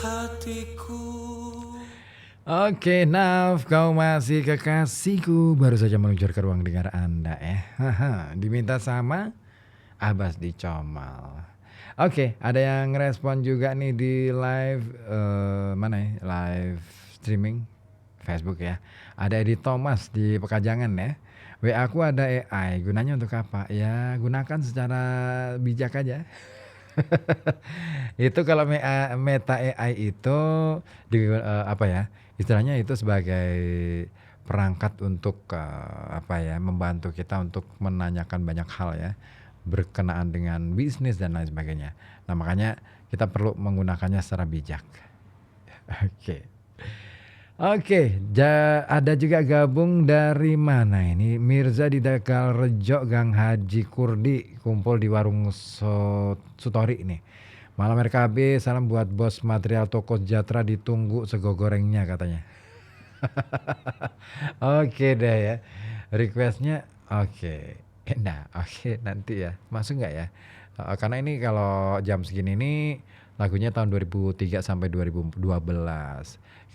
hatiku. Oke, Naf, kau masih kekasihku. Baru saja meluncur ke ruang dengar Anda ya. Diminta sama Abbas di Comal. Oke, ada yang respon juga nih di live mana ya? Live streaming Facebook ya. Ada Edi Thomas di Pekajangan ya. WA aku ada AI, gunanya untuk apa? Ya gunakan secara bijak aja. Itu kalau Meta AI itu apa ya? Istilahnya itu sebagai perangkat untuk apa ya? Membantu kita untuk menanyakan banyak hal ya, berkenaan dengan bisnis dan lain sebagainya. Nah, makanya kita perlu menggunakannya secara bijak. Oke. Oke, ada juga gabung dari mana ini? Mirza di Tegal Rejo, Gang Haji Kurdi, kumpul di warung Sutori nih. Malam RKB, salam buat bos material toko Sejahtera, ditunggu sego gorengnya katanya. Oke deh ya, requestnya oke. Nah oke nanti ya, masuk nggak ya? Karena ini kalau jam segini nih lagunya tahun 2003 sampai 2012.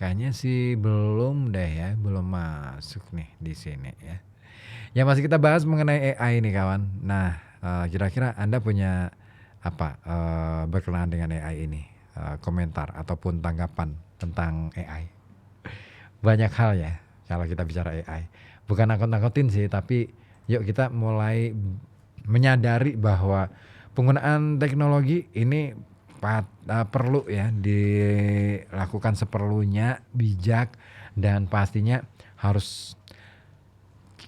Kayaknya sih belum deh ya, belum masuk nih di sini ya. Yang masih kita bahas mengenai AI nih kawan. Nah, kira-kira Anda punya apa berkenaan dengan AI ini? Komentar ataupun tanggapan tentang AI? Banyak hal ya kalau kita bicara AI. Bukan nakut-nakutin sih, tapi yuk kita mulai menyadari bahwa penggunaan teknologi ini perlu ya dilakukan seperlunya, bijak, dan pastinya harus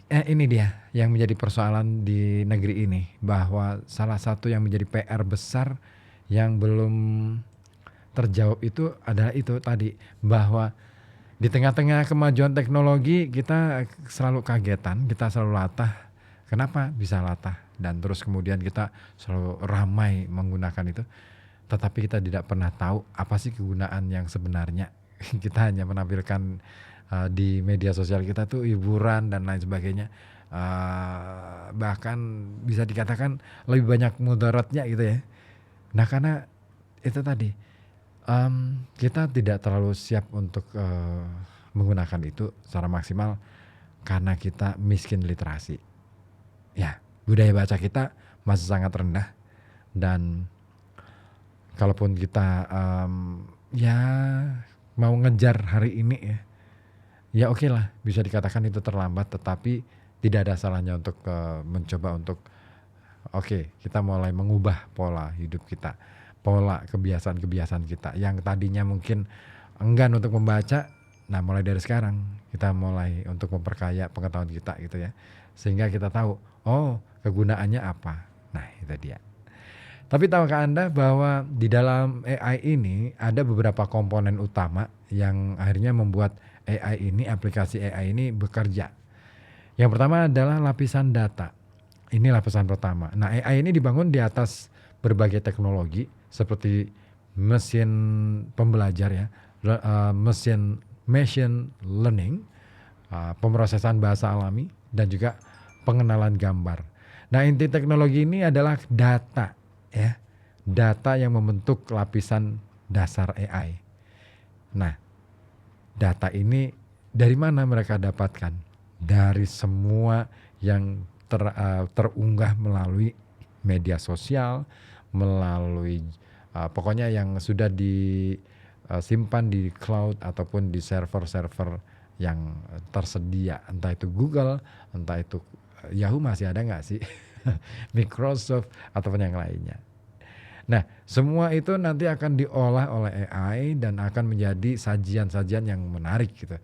ini dia yang menjadi persoalan di negeri ini, bahwa salah satu yang menjadi PR besar yang belum terjawab itu adalah itu tadi, bahwa di tengah-tengah kemajuan teknologi kita selalu kagetan, kita selalu latah. Kenapa bisa latah? Dan terus kemudian kita selalu ramai menggunakan itu, tetapi kita tidak pernah tahu apa sih kegunaan yang sebenarnya. Kita hanya menampilkan di media sosial kita tuh hiburan dan lain sebagainya. Bahkan bisa dikatakan lebih banyak mudaratnya gitu ya. Nah karena itu tadi, kita tidak terlalu siap untuk menggunakan itu secara maksimal karena kita miskin literasi. Ya, budaya baca kita masih sangat rendah, dan kalaupun kita ya mau ngejar hari ini ya oke lah, bisa dikatakan itu terlambat, tetapi tidak ada salahnya untuk mencoba untuk kita mulai mengubah pola hidup kita, pola kebiasaan-kebiasaan kita yang tadinya mungkin enggan untuk membaca. Nah mulai dari sekarang kita mulai untuk memperkaya pengetahuan kita gitu ya, sehingga kita tahu kegunaannya apa. Nah itu dia. Tapi tahukah Anda bahwa di dalam AI ini ada beberapa komponen utama yang akhirnya membuat aplikasi AI ini bekerja. Yang pertama adalah lapisan data. Ini lapisan pertama. Nah, AI ini dibangun di atas berbagai teknologi seperti mesin pembelajar ya, machine learning, pemrosesan bahasa alami, dan juga pengenalan gambar. Nah, inti teknologi ini adalah data ya. Data yang membentuk lapisan dasar AI. Nah, data ini dari mana mereka dapatkan? Dari semua yang terunggah melalui media sosial, melalui pokoknya yang sudah disimpan di cloud ataupun di server-server yang tersedia, entah itu Google, entah itu Yahoo, masih ada nggak sih, Microsoft ataupun yang lainnya. Nah, semua itu nanti akan diolah oleh AI dan akan menjadi sajian-sajian yang menarik gitu.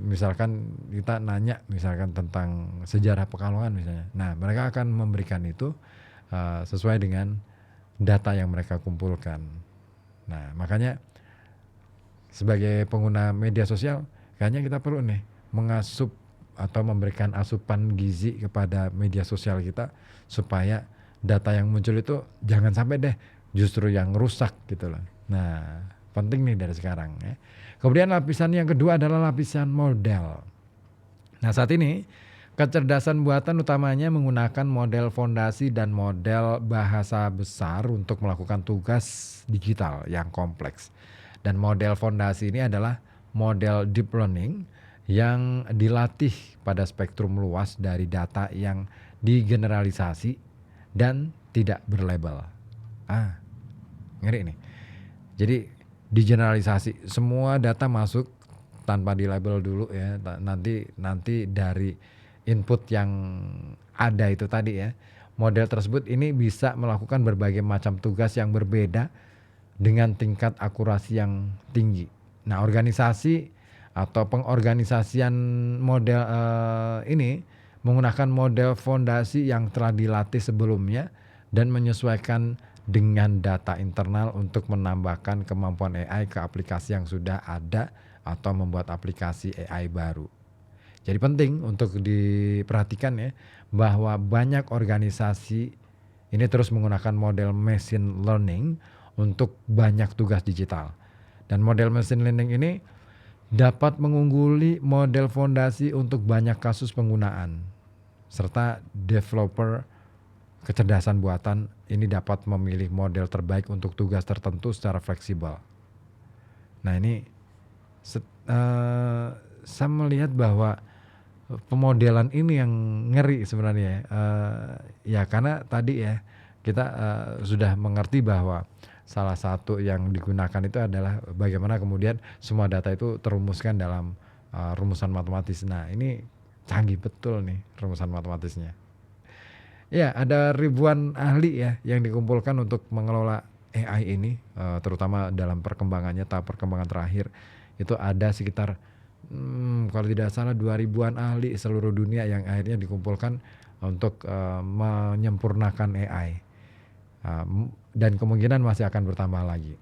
Misalkan kita nanya misalkan tentang sejarah Pekalongan misalnya. Nah, mereka akan memberikan itu sesuai dengan data yang mereka kumpulkan. Nah, makanya sebagai pengguna media sosial kayaknya kita perlu nih mengasup atau memberikan asupan gizi kepada media sosial kita supaya data yang muncul itu jangan sampai deh justru yang rusak gitu loh. Nah, penting nih dari sekarang ya. Kemudian lapisan yang kedua adalah lapisan model. Nah, saat ini Kecerdasan buatan utamanya menggunakan model fondasi dan model bahasa besar untuk melakukan tugas digital yang kompleks. Dan model fondasi ini adalah model deep learning yang dilatih pada spektrum luas dari data yang digeneralisasi dan tidak berlabel. Ah, ngeri nih. Jadi digeneralisasi, semua data masuk tanpa dilabel dulu ya. Nanti dari input yang ada itu tadi ya. Model tersebut ini bisa melakukan berbagai macam tugas yang berbeda dengan tingkat akurasi yang tinggi. Nah, organisasi atau pengorganisasian model ini menggunakan model fondasi yang telah dilatih sebelumnya dan menyesuaikan dengan data internal untuk menambahkan kemampuan AI ke aplikasi yang sudah ada atau membuat aplikasi AI baru. Jadi penting untuk diperhatikan ya, bahwa banyak organisasi ini terus menggunakan model machine learning untuk banyak tugas digital. Dan model machine learning ini dapat mengungguli model fondasi untuk banyak kasus penggunaan. Serta developer kecerdasan buatan ini dapat memilih model terbaik untuk tugas tertentu secara fleksibel. Nah ini saya melihat bahwa pemodelan ini yang ngeri sebenarnya. Ya karena tadi ya kita sudah mengerti bahwa salah satu yang digunakan itu adalah bagaimana kemudian semua data itu terumuskan dalam rumusan matematis. Nah ini canggih betul nih rumusan matematisnya. Ya, ada ribuan ahli ya yang dikumpulkan untuk mengelola AI ini, terutama dalam perkembangannya, tahap perkembangan terakhir. Itu ada sekitar kalau tidak salah 2000-an ahli seluruh dunia yang akhirnya dikumpulkan untuk menyempurnakan AI. Dan kemungkinan masih akan bertambah lagi.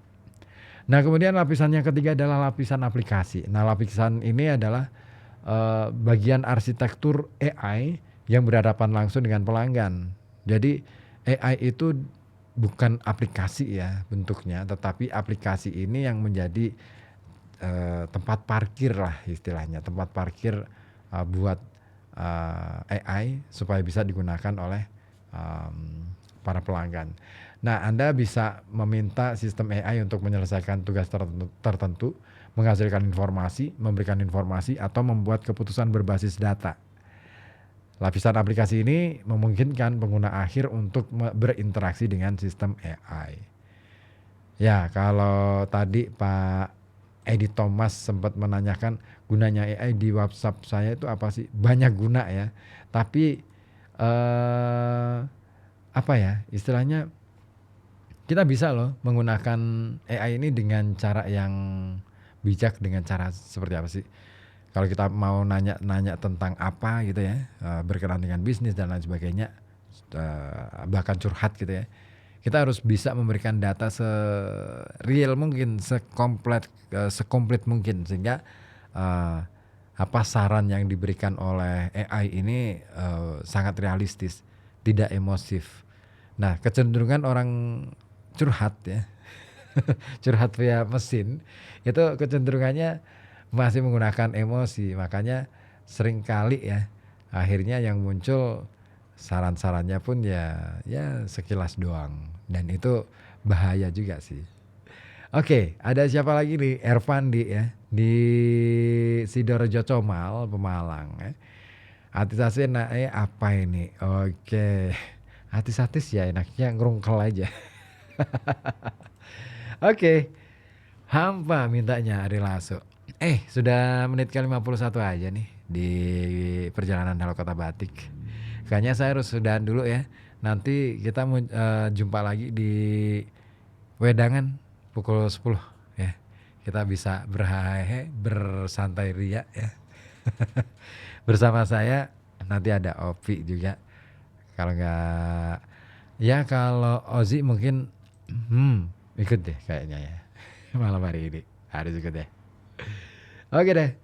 Nah, kemudian lapisan yang ketiga adalah lapisan aplikasi. Nah, lapisan ini adalah bagian arsitektur AI yang berhadapan langsung dengan pelanggan. Jadi AI itu bukan aplikasi ya bentuknya, tetapi aplikasi ini yang menjadi tempat parkir lah istilahnya, tempat parkir buat AI supaya bisa digunakan oleh para pelanggan. Nah, Anda bisa meminta sistem AI untuk menyelesaikan tugas tertentu, menghasilkan informasi, memberikan informasi, atau membuat keputusan berbasis data. Lapisan aplikasi ini memungkinkan pengguna akhir untuk berinteraksi dengan sistem AI. Ya, kalau tadi Pak Edi Thomas sempat menanyakan gunanya AI di WhatsApp saya itu apa sih? Banyak guna ya. Tapi apa ya? Istilahnya kita bisa loh menggunakan AI ini dengan cara yang bijak, dengan cara seperti apa sih? Kalau kita mau nanya tentang apa gitu ya, berkenaan dengan bisnis dan lain sebagainya, bahkan curhat gitu ya, kita harus bisa memberikan data se-real mungkin, sekomplit mungkin, sehingga apa saran yang diberikan oleh AI ini sangat realistis, tidak emosif. Nah, kecenderungan orang curhat ya, curhat via mesin, itu kecenderungannya masih menggunakan emosi, makanya seringkali ya akhirnya yang muncul saran-sarannya pun ya sekilas doang, dan itu bahaya juga sih. Oke, ada siapa lagi nih? Ervandi ya di Sidoarjo Comal, Pemalang ya. Artis apa ini? Oke, artis-artis ya enaknya ngerungkel aja. Oke, hampa mintanya Ari Lasso. Sudah menit ke 51 aja nih di perjalanan Halo Kota Batik. Kayaknya saya harus sudahan dulu ya. Nanti kita jumpa lagi di Wedangan pukul 10 ya. Kita bisa bersantai ria ya. Bersama saya nanti ada Opi juga. Kalau enggak ya, kalau Ozi mungkin ikut deh kayaknya ya. Malam hari ini harus ikut deh. Oke deh,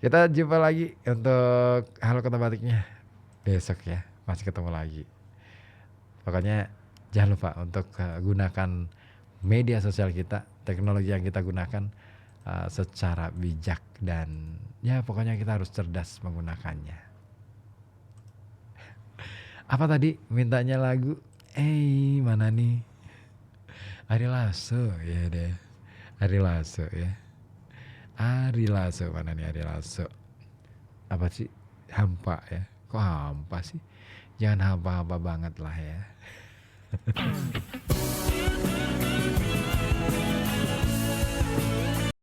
kita jumpa lagi untuk Halo Kota Batiknya besok ya, masih ketemu lagi. Pokoknya jangan lupa untuk gunakan media sosial kita, teknologi yang kita gunakan secara bijak, dan ya pokoknya kita harus cerdas menggunakannya. Apa tadi mintanya lagu? Mana nih? Ari Lasso, ya deh. Ari Lasso ya. Ari Lasso, mana nih Ari Lasso? Apa sih? Hampa ya. Kok hampa sih? Jangan hampa-hampa banget lah ya.